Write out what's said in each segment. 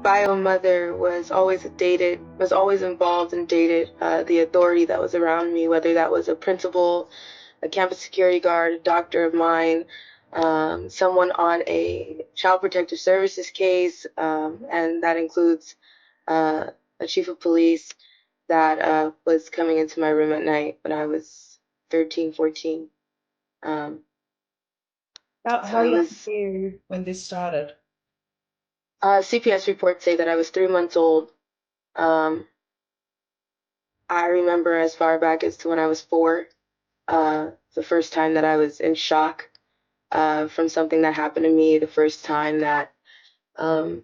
bio mother was always involved and dated the authority that was around me, whether that was a principal, a campus security guard, a doctor of mine, someone on a child protective services case, and that includes a chief of police that was coming into my room at night when I was 13, 14. Um, so How it young was were you when this started? CPS reports say that I was 3 months old. Um, I remember as far back as to when I was 4, the first time that I was in shock from something that happened to me, the first time that um,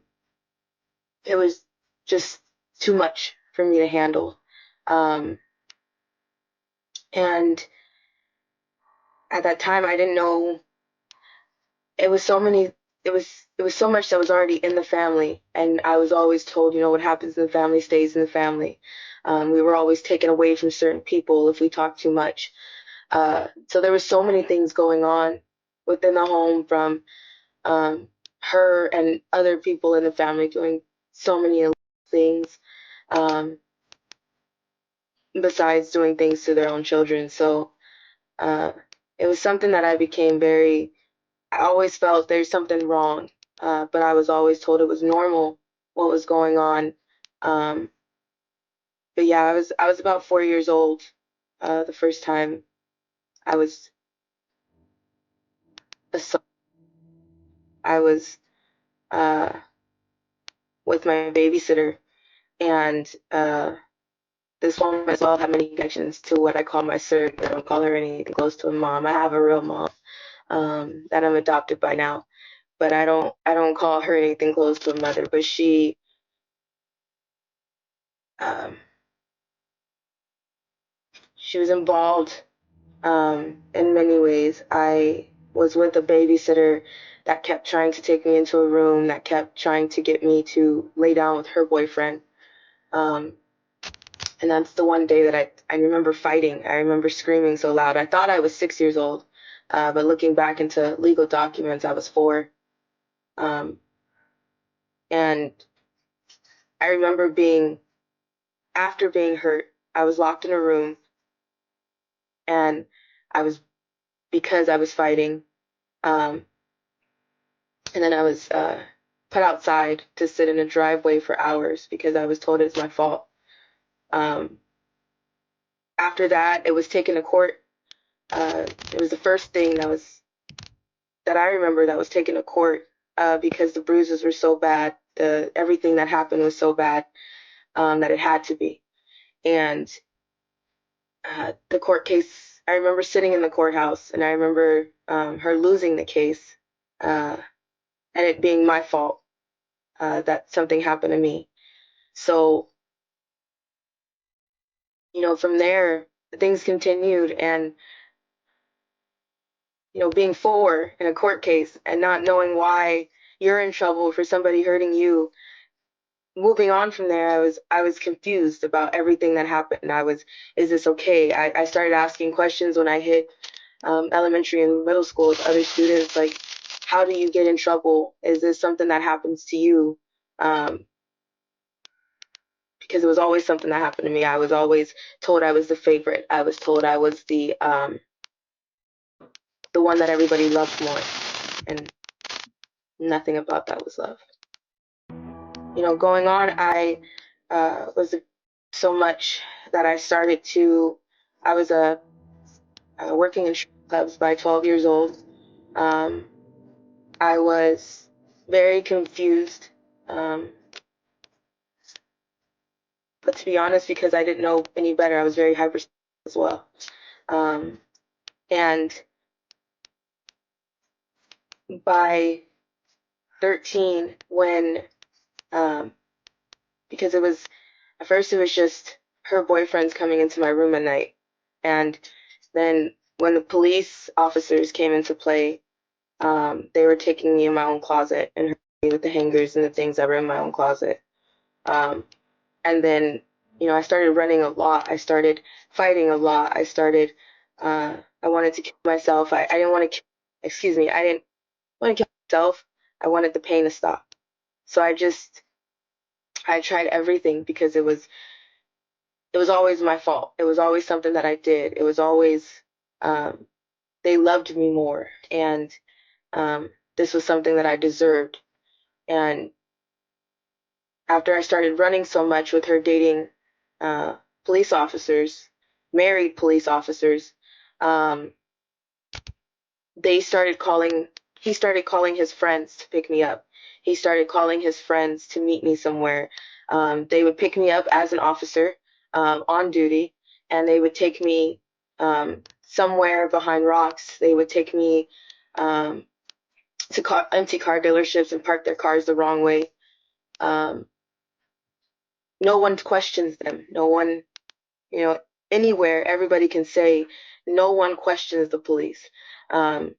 it was just too much for me to handle. Um, and at that time, I didn't know it was so many. It was so much that was already in the family, and I was always told, what happens in the family stays in the family. We were always taken away from certain people if we talked too much. So there was so many things going on within the home from um, her and other people in the family doing so many illegal things, um, besides doing things to their own children. So uh, it was something that I always felt there's something wrong, but I was always told it was normal what was going on. Um, but yeah, I was about 4 years old the first time I was assaulted. I was uh, with my babysitter, and this woman as well had many connections to what I call my surrogate. I don't call her anything close to a mom. I have a real mom that I'm adopted by now, but I don't call her anything close to a mother. But um, she was involved in many ways. I was with a babysitter that kept trying to take me into a room, that kept trying to get me to lay down with her boyfriend. Um, and that's the one day that I remember fighting. I remember screaming so loud. I thought I was 6 years old, but looking back into legal documents, I was 4. Um, and I remember after being hurt, I was locked in a room, and I was, because I was fighting, um, and then I was put outside to sit in a driveway for hours because I was told it's my fault. Um, After that, it was taken to court. It was the first thing that I remember that was taken to court because the bruises were so bad. Everything that happened was so bad that it had to be. And the court case, I remember sitting in the courthouse, and I remember her losing the case, uh, and it being my fault that something happened to me. So, from there, things continued, and being 4 in a court case and not knowing why you're in trouble for somebody hurting you. Moving on from there, I was confused about everything that happened. Is this okay? I started asking questions when I hit elementary and middle school with other students, like, how do you get in trouble? Is this something that happens to you? Um, because it was always something that happened to me. I was always told I was the favorite. I was told I was the one that everybody loved more, and nothing about that was love. Going on, I was so much that I was working in clubs by 12 years old. Um, I was very confused, um, but to be honest, because I didn't know any better, I was very hyper as well. Um, and by 13, um, because at first it was just her boyfriends coming into my room at night. And then when the police officers came into play, they were taking me in my own closet and hurting me with the hangers and the things that were in my own closet. Um, and then, I started running a lot. I started fighting a lot. I wanted to kill myself. I didn't want to, excuse me, I didn't want to kill myself. I wanted the pain to stop. So I just I tried everything because it was always my fault. It was always something that I did. It was always um, they loved me more, and this was something that I deserved. And after I started running so much with her dating uh, police officers, married police officers, um, they started calling, he started calling his friends to pick me up. He started calling his friends to meet me somewhere. They would pick me up as an officer on duty, and they would take me somewhere behind rocks. They would take me um, to empty car dealerships and park their cars the wrong way. Um, no one questions them. No one, you know, anywhere, everybody can say, no one questions the police. Um,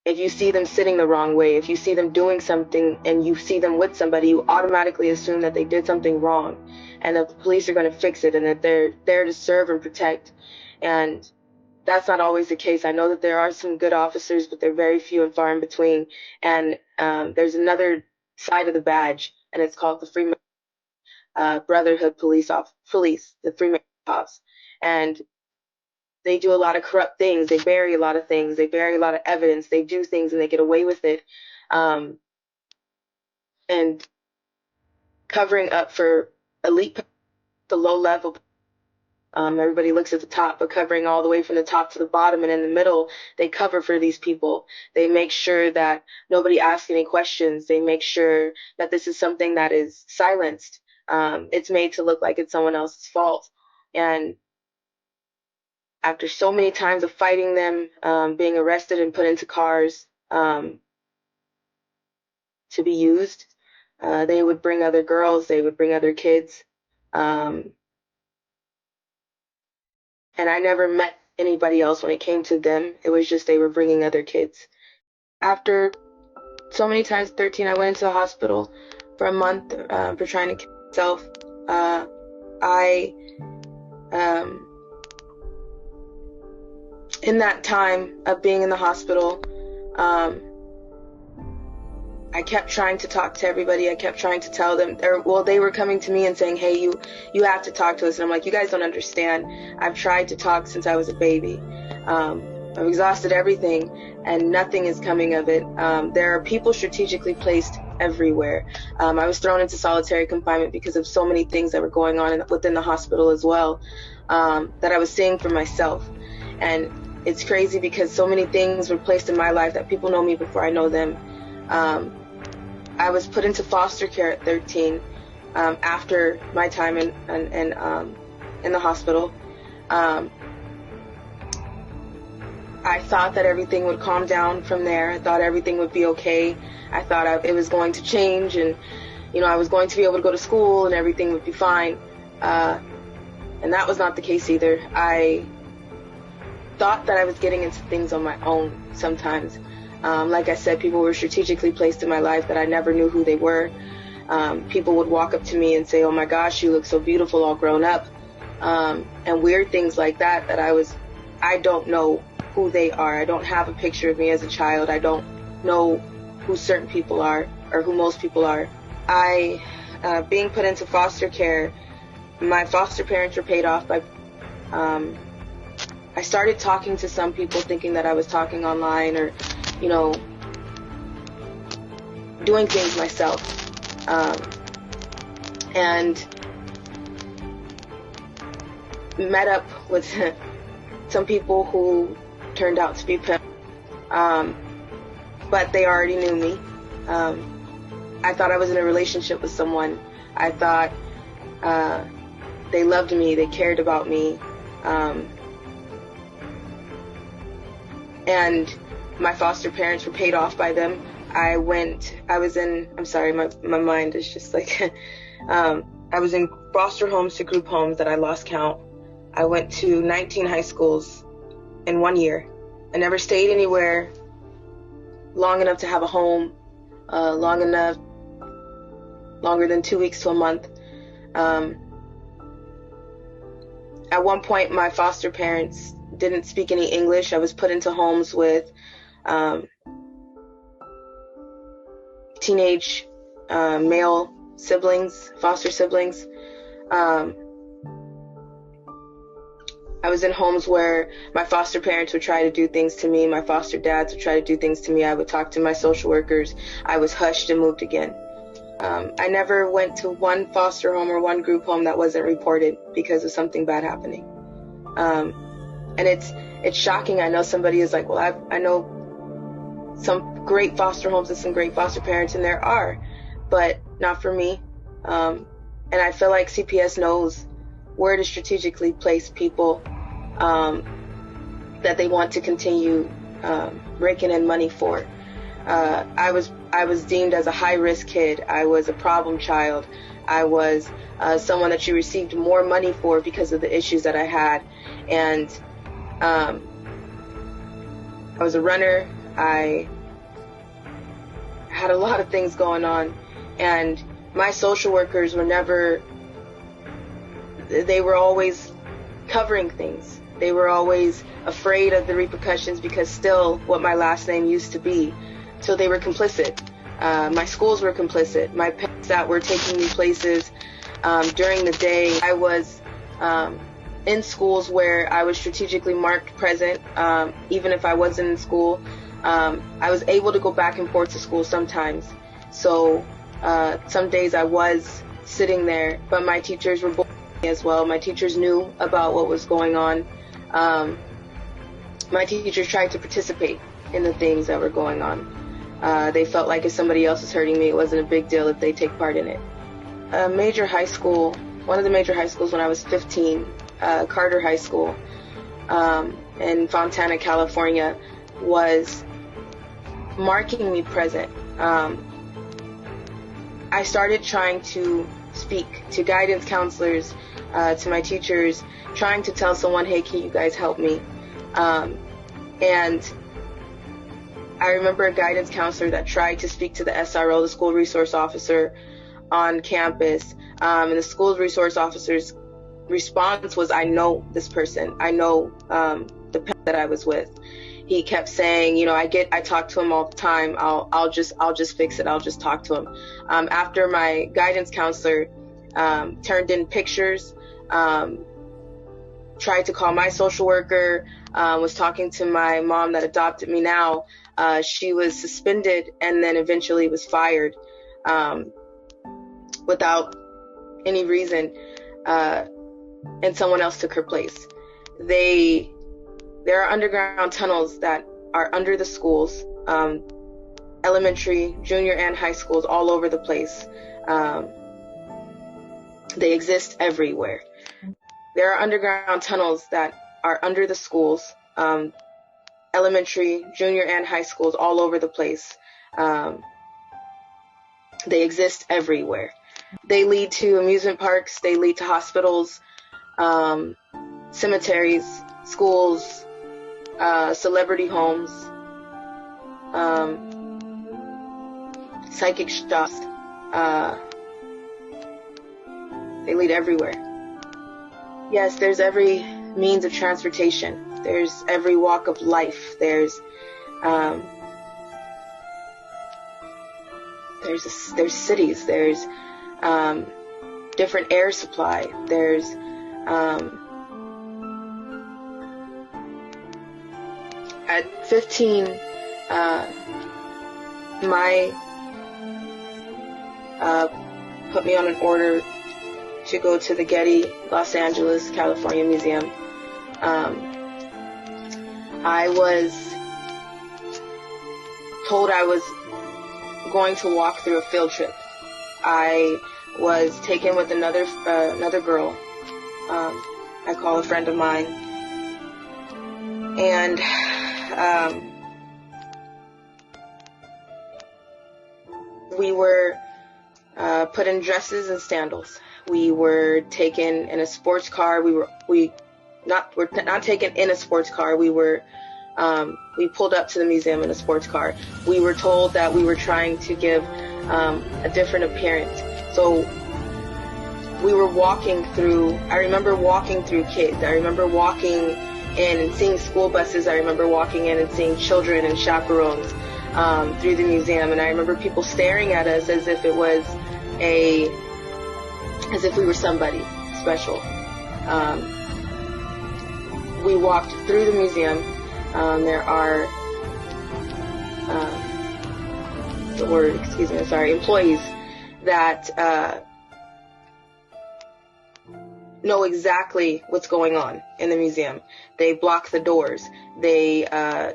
if you see them sitting the wrong way, if you see them doing something and you see them with somebody, you automatically assume that they did something wrong and that the police are going to fix it and that they're there to serve and protect. And that's not always the case. I know that there are some good officers, but they're very few and far in between. And there's another side of the badge, and it's called the Freeman Brotherhood Police, the Freeman Cops. And they do a lot of corrupt things. They bury a lot of things. They bury a lot of evidence. They do things and they get away with it. Um, and covering up for elite, the low level. Everybody looks at the top, but covering all the way from the top to the bottom and in the middle, they cover for these people. They make sure that nobody asks any questions. They make sure that this is something that is silenced. It's made to look like it's someone else's fault. And after so many times of fighting them, being arrested and put into cars to be used, they would bring other girls, they would bring other kids. Um, and I never met anybody else when it came to them. It was just they were bringing other kids. After so many times, 13, I went into the hospital for a month for trying to kill myself. I, um, in that time of being in the hospital, I kept trying to talk to everybody. I kept trying to tell them, they were coming to me and saying, hey, you have to talk to us. And I'm like, you guys don't understand. I've tried to talk since I was a baby. I've exhausted everything and nothing is coming of it. There are people strategically placed everywhere. I was thrown into solitary confinement because of so many things that were going on within the hospital as well, that I was seeing for myself. And it's crazy because so many things were placed in my life that people know me before I know them. I was put into foster care at 13 after my time in the hospital. I thought that everything would calm down from there. I thought everything would be okay. I thought it was going to change, and I was going to be able to go to school and everything would be fine. And that was not the case either. I thought that I was getting into things on my own sometimes. Like I said, people were strategically placed in my life that I never knew who they were. People would walk up to me and say, oh my gosh, you look so beautiful all grown up. And weird things like that I don't know who they are. I don't have a picture of me as a child. I don't know who certain people are or who most people are. Being put into foster care, my foster parents were paid off by, I started talking to some people thinking that I was talking online or doing things myself. And met up with some people who turned out to be pimps. But they already knew me. I thought I was in a relationship with someone. I thought they loved me, they cared about me. And my foster parents were paid off by them. I'm sorry, my mind is just like, I was in foster homes to group homes that I lost count. I went to 19 high schools in 1 year. I never stayed anywhere long enough to have a home, longer than 2 weeks to a month. At one point, my foster parents didn't speak any English. I was put into homes with teenage male siblings, foster siblings. I was in homes where my foster parents would try to do things to me. My foster dads would try to do things to me. I would talk to my social workers. I was hushed and moved again. I never went to one foster home or one group home that wasn't reported because of something bad happening. And it's shocking. I know somebody is like, well, I know some great foster homes and some great foster parents, and there are, but not for me. And I feel like CPS knows where to strategically place people that they want to continue raking in money for. I was deemed as a high-risk kid. I was a problem child. I was someone that you received more money for because of the issues that I had. And I was a runner. I had a lot of things going on. And my social workers they were always covering things. They were always afraid of the repercussions because still what my last name used to be. So they were complicit. My schools were complicit. My parents that were taking me places during the day. I was in schools where I was strategically marked present, even if I wasn't in school. I was able to go back and forth to school sometimes. So some days I was sitting there, but my teachers were bullying me as well. My teachers knew about what was going on. My teachers tried to participate in the things that were going on. They felt like if somebody else was hurting me, it wasn't a big deal if they take part in it. One of the major high schools when I was 15, Carter High School in Fontana, California, was marking me present. I started trying to speak to guidance counselors, to my teachers, trying to tell someone, hey, can you guys help me? And I remember a guidance counselor that tried to speak to the SRO, the school resource officer on campus. And the school resource officer's response was, I know this person. I know the pet that I was with. He kept saying, I talk to him all the time. I'll just fix it. I'll just talk to him. After my guidance counselor turned in pictures, tried to call my social worker, was talking to my mom that adopted me now. She was suspended and then eventually was fired without any reason, and someone else took her place. There are underground tunnels that are under the schools, elementary, junior, and high schools all over the place. They exist everywhere. There are underground tunnels that are under the schools, elementary, junior, and high schools all over the place. They exist everywhere. They lead to amusement parks. They lead to hospitals, cemeteries, schools, celebrity homes, psychic shops. They lead everywhere. Yes, there's every means of transportation. There's every walk of life. There's cities. There's different air supply. There's at 15, put me on an order to go to the Getty, Los Angeles, California Museum. I was told I was going to walk through a field trip. I was taken with another girl. I call a friend of mine, and we were put in dresses and sandals. We were taken in a sports car. We're not taken in a sports car. We pulled up to the museum in a sports car. We were told that we were trying to give a different appearance. So we were walking through. I remember walking through kids. I remember walking in and seeing school buses. I remember walking in and seeing children and chaperones through the museum. And I remember people staring at us as if it was as if we were somebody special. We walked through the museum. There are employees that know exactly what's going on in the museum. They block the doors. They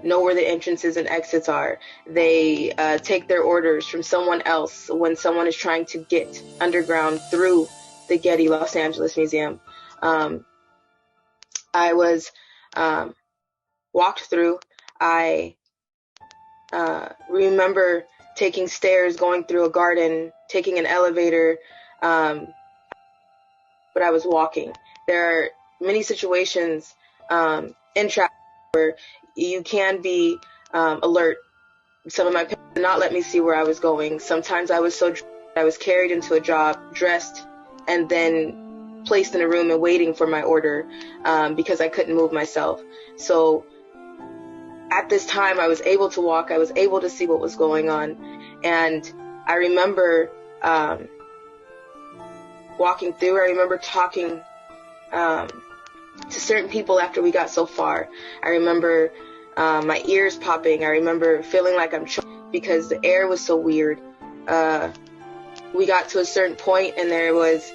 know where the entrances and exits are. They take their orders from someone else when someone is trying to get underground through the Getty Los Angeles Museum. I was walked through. I remember taking stairs, going through a garden, taking an elevator, but I was walking. There are many situations in traffic where you can be alert. Some of my parents did not let me see where I was going. Sometimes I was I was carried into a job, dressed, and then placed in a room and waiting for my order because I couldn't move myself. So at this time, I was able to walk. I was able to see what was going on. And I remember walking through. I remember talking to certain people after we got so far. I remember my ears popping. I remember feeling like I'm choking because the air was so weird. We got to a certain point and there was,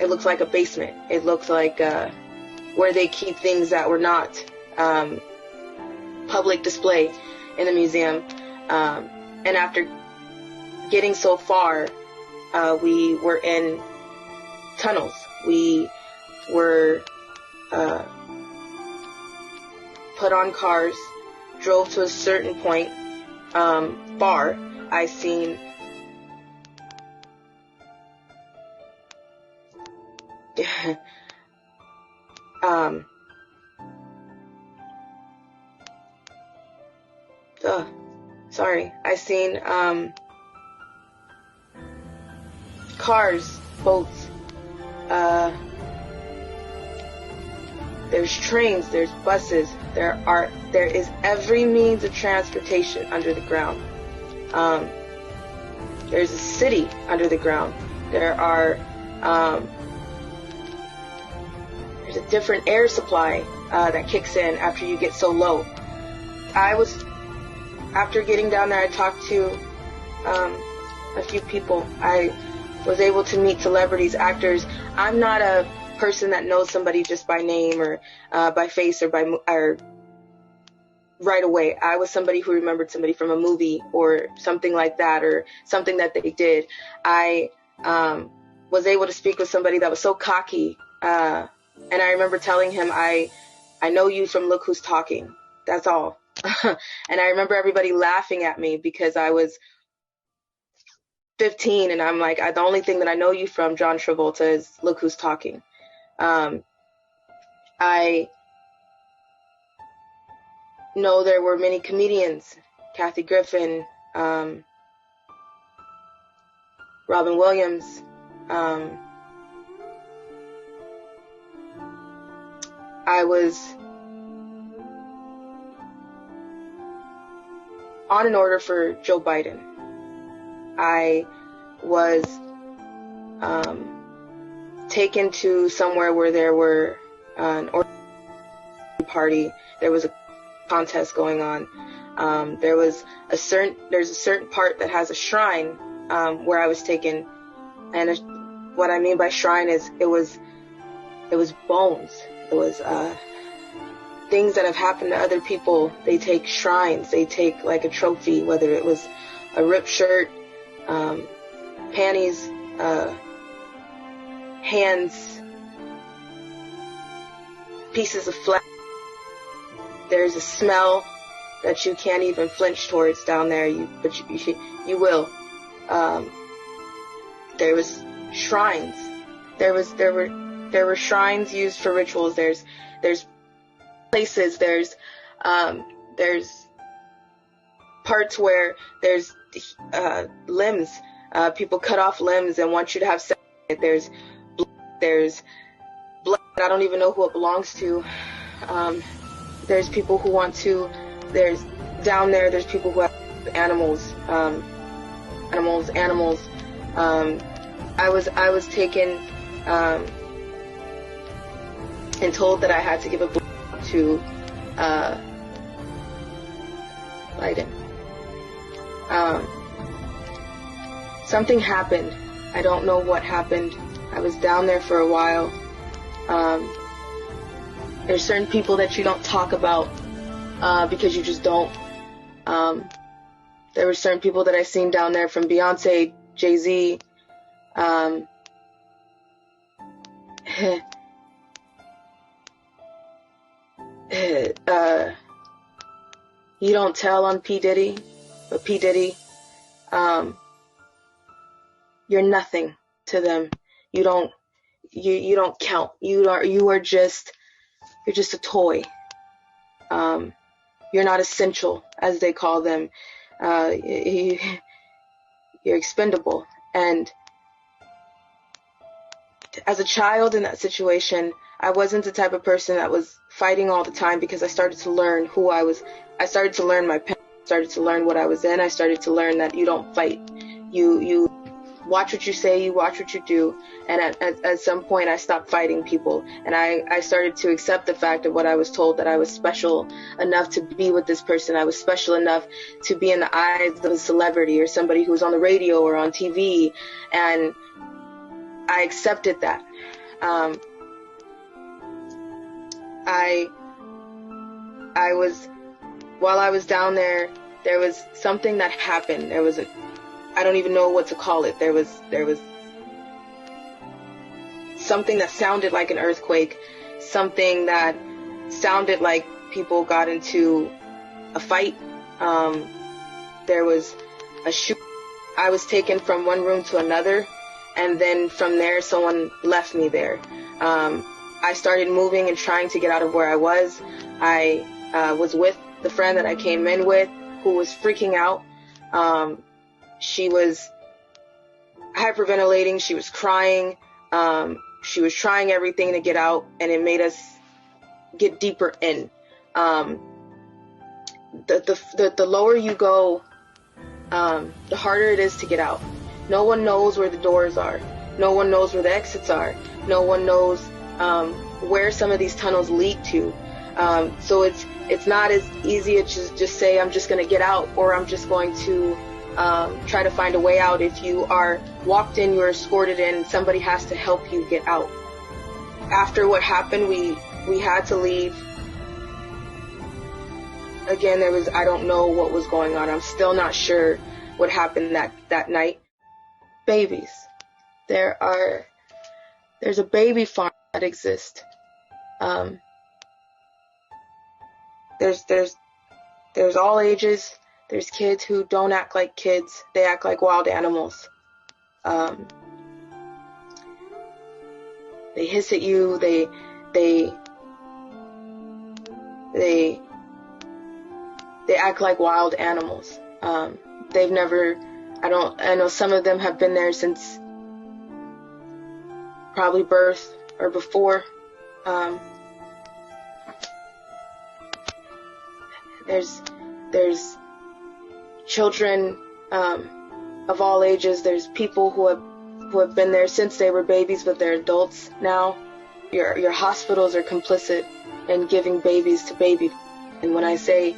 it looked like a basement. It looked like where they keep things that were not public display in the museum. And after getting so far, we were in tunnels. We were put on cars, drove to a certain point, far. I seen I seen cars, boats, there's trains, there's buses, there is every means of transportation under the ground. There's a city under the ground. There's a different air supply that kicks in after you get so low. After getting down there, I talked to a few people. I was able to meet celebrities, actors. I'm not a person that knows somebody just by name or by face or right away. I was somebody who remembered somebody from a movie or something like that, or something that they did. I was able to speak with somebody that was so cocky, and I remember telling him, I know you from Look Who's Talking. That's all. And I remember everybody laughing at me because I was 15, and I'm like, the only thing that I know you from, John Travolta, is Look Who's Talking. I know there were many comedians, Kathy Griffin, Robin Williams, I was on an order for Joe Biden. I was taken to somewhere where there were an party. There was a contest going on. There's a certain part that has a shrine where I was taken, and what I mean by shrine is it was bones. It was things that have happened to other people. They take shrines. They take like a trophy, whether it was a ripped shirt, panties, hands, pieces of flesh. There's a smell that you can't even flinch towards down there, but you will. There was shrines. There were shrines used for rituals. There's places. There's parts where there's limbs. People cut off limbs and want you to have sex. There's blood. I don't even know who it belongs to. There's people who want to. There's people who have animals. animals. I was taken and told that I had to give a blood to Biden. Something happened. I don't know what happened. I was down there for a while. There's certain people that you don't talk about because you just don't. There were certain people that I seen down there, from Beyonce, Jay-Z. You don't tell on P. Diddy, but P. Diddy, you're nothing to them. You don't count. You're just a toy. You're not essential, as they call them. You're expendable. And as a child in that situation, I wasn't the type of person that was fighting all the time, because I started to learn who I was. I started to learn my parents. I started to learn what I was in. I started to learn that you don't fight. You watch what you say, you watch what you do. And at some point, I stopped fighting people. And I started to accept the fact of what I was told, that I was special enough to be with this person. I was special enough to be in the eyes of a celebrity or somebody who was on the radio or on TV. And I accepted that. While I was down there was something that happened. I don't even know what to call it. There was something that sounded like an earthquake, something that sounded like people got into a fight. There was a shoot. I was taken from one room to another, and then from there, someone left me there. I started moving and trying to get out of where I was. I was with the friend that I came in with, who was freaking out. She was hyperventilating. She was crying. She was trying everything to get out, and it made us get deeper in. The lower you go, the harder it is to get out. No one knows where the doors are. No one knows where the exits are. No one knows where some of these tunnels lead to. So it's not as easy as just say, I'm just going to get out, or I'm just going to try to find a way out. If you are walked in, you're escorted in, somebody has to help you get out. After what happened, we had to leave. Again, I don't know what was going on. I'm still not sure what happened that night. Babies. There's a baby farm that exists. There's all ages. There's kids who don't act like kids. They act like wild animals. They hiss at you. They act like wild animals. I know some of them have been there since probably birth or before. There's children of all ages. There's people who have been there since they were babies, but they're adults now. Your hospitals are complicit in giving babies to baby. And when I say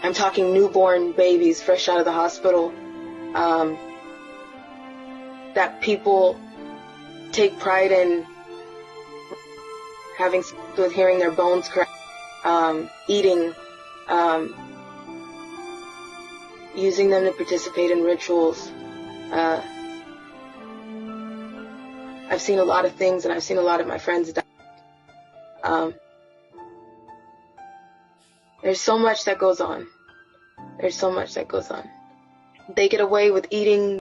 I'm talking newborn babies fresh out of the hospital, that people take pride in having sex with, hearing their bones crack, eating, using them to participate in rituals. I've seen a lot of things, and I've seen a lot of my friends die. There's so much that goes on. They get away with eating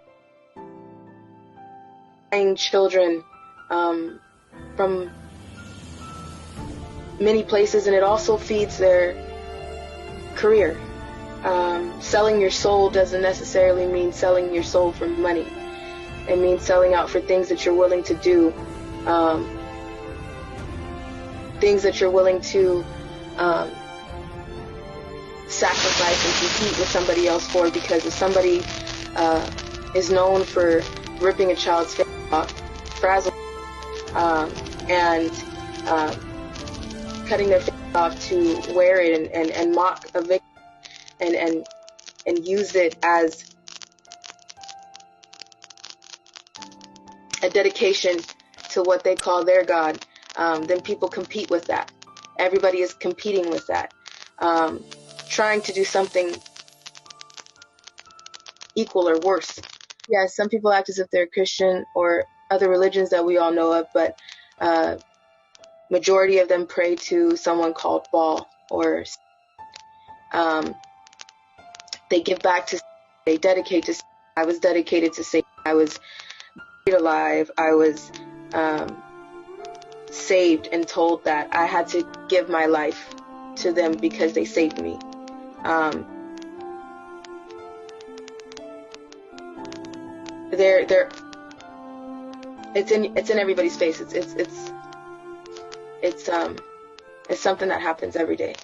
children from many places, and it also feeds their career. Selling your soul doesn't necessarily mean selling your soul for money. It means selling out for things that you're willing to do, things that you're willing to sacrifice and compete with somebody else for, because if somebody is known for ripping a child's face off, frazzle, and cutting their face off to wear it and mock a victim and use it as a dedication to what they call their God, then people compete with that. Everybody is competing with that, trying to do something equal or worse. Yeah, some people act as if they're Christian or other religions that we all know of, but majority of them pray to someone called Baal, or they give back to, they dedicate to. I was dedicated to Satan. I was buried alive. I was saved and told that I had to give my life to them because they saved me. It's in everybody's face. It's something that happens every day.